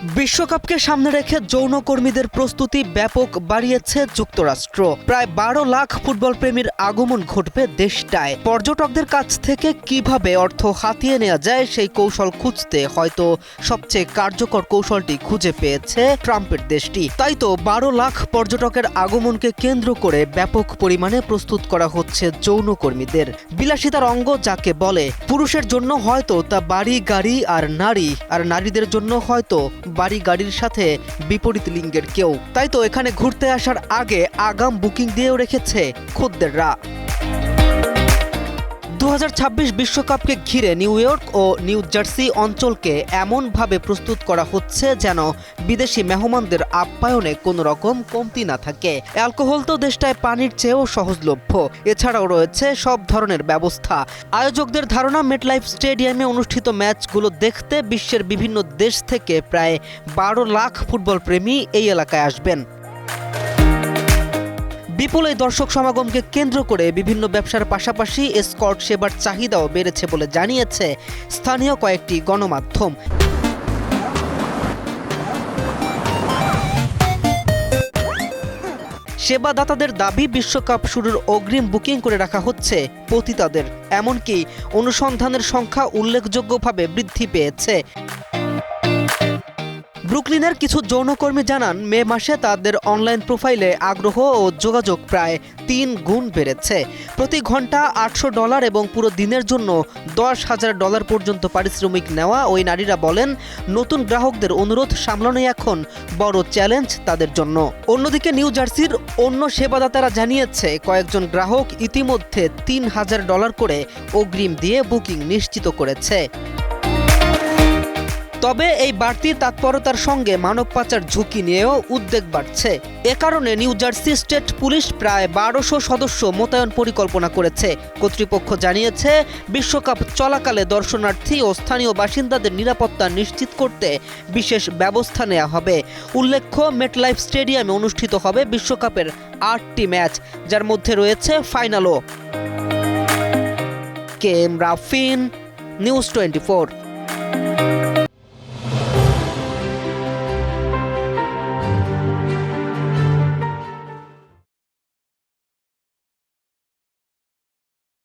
বিশ্বকাপকে সামনে রেখে যৌনকর্মীদের প্রস্তুতি ব্যাপক বাড়িয়েছে যুক্তরাষ্ট্র। প্রায় 12 লাখ ফুটবল প্রেমীর আগমন ঘটবে দেশটায়। পর্যটকদের কাছ থেকে কিভাবে অর্থ হাতিয়ে নেওয়া যায় সেই কৌশল খুঁজতে হয়তো সবচেয়ে কার্যকর কৌশলটি খুঁজে পেয়েছে ট্রাম্পের দেশটি। তাই তো 12 লাখ পর্যটকের আগমনকে কেন্দ্র করে ব্যাপক পরিমাণে প্রস্তুত করা হচ্ছে যৌনকর্মীদের। বিলাসিতার অঙ্গ যাকে বলে, পুরুষের জন্য হয়তো তা বাড়ি গাড়ি আর নারী, আর নারীদের জন্য হয়তো বাড়ি গাড়ির সাথে বিপরীত লিঙ্গের কেউ। তাই তো এখানে ঘুরতে আসার আগে আগাম বুকিং দিয়েও রেখেছে খদ্দেররা। 2026 বিশ্বকাপকে ঘিরে নিউ ইয়র্ক ও নিউ জার্সি অঞ্চলকে এমনভাবে প্রস্তুত করা হচ্ছে যেন বিদেশি মেহমানদের আপ্যায়নে কোনো রকম কমতি না থাকে। অ্যালকোহল তো দেশটায় পানির চেয়েও সহজলভ্য। এছাড়াও রয়েছে সব ধরনের ব্যবস্থা। আয়োজকদের ধারণা, মেটলাইফ স্টেডিয়ামে অনুষ্ঠিত ম্যাচগুলো দেখতে বিশ্বের বিভিন্ন দেশ থেকে প্রায় 12 লাখ ফুটবল প্রেমী এই এলাকায় আসবেন। বিপুল এই দর্শক সমাগমকে কেন্দ্র করে বিভিন্ন ব্যবসার পাশাপাশি এসকর্ট সেবার চাহিদাও বেড়েছে বলে জানিয়েছে স্থানীয় কয়েকটি গণমাধ্যম। সেবাদাতাদের দাবি, বিশ্বকাপ শুরুর অগ্রিম বুকিং করে রাখা হচ্ছে পতিতাদের। এমনকি অনুসন্ধানের সংখ্যা উল্লেখযোগ্যভাবে বৃদ্ধি পেয়েছে। ব্রুকলিনের কিছু যৌনকর্মী জানান, মে মাসে তাদের অনলাইন প্রোফাইলে আগ্রহ ও যোগাযোগ প্রায় 3 গুণ বেড়েছে। প্রতি ঘন্টা $800 এবং পুরো দিনের জন্য $10,000 পর্যন্ত পারিশ্রমিক নেওয়া ওই নারীরা বলেন, নতুন গ্রাহকদের অনুরোধ সামলানোই এখন বড় চ্যালেঞ্জ তাদের জন্য। অন্যদিকে নিউ জার্সির অন্য সেবাদাতারা জানিয়েছে, কয়েকজন গ্রাহক ইতিমধ্যে $3,000 করে অগ্রিম দিয়ে বুকিং নিশ্চিত করেছে। তবে এই বাড়তি তৎপরতার সঙ্গে মানব পাচার ঝুঁকি নিয়েও উদ্বেগ বাড়ছে। এ কারণে নিউ জার্সি স্টেট পুলিশ প্রায় 1200 সদস্য মোতায়েন পরিকল্পনা করেছে। কর্তৃপক্ষ জানিয়েছে, বিশ্বকাপ চলাকালে দর্শনার্থী ও স্থানীয় বাসিন্দাদের নিরাপত্তা নিশ্চিত করতে বিশেষ ব্যবস্থা নেওয়া হবে। উল্লেখ্য, মেটলাইফ স্টেডিয়ামে অনুষ্ঠিত হবে বিশ্বকাপের 8টি ম্যাচ, যার মধ্যে রয়েছে ফাইনালও। কে এম রাফিন, নিউজ 24।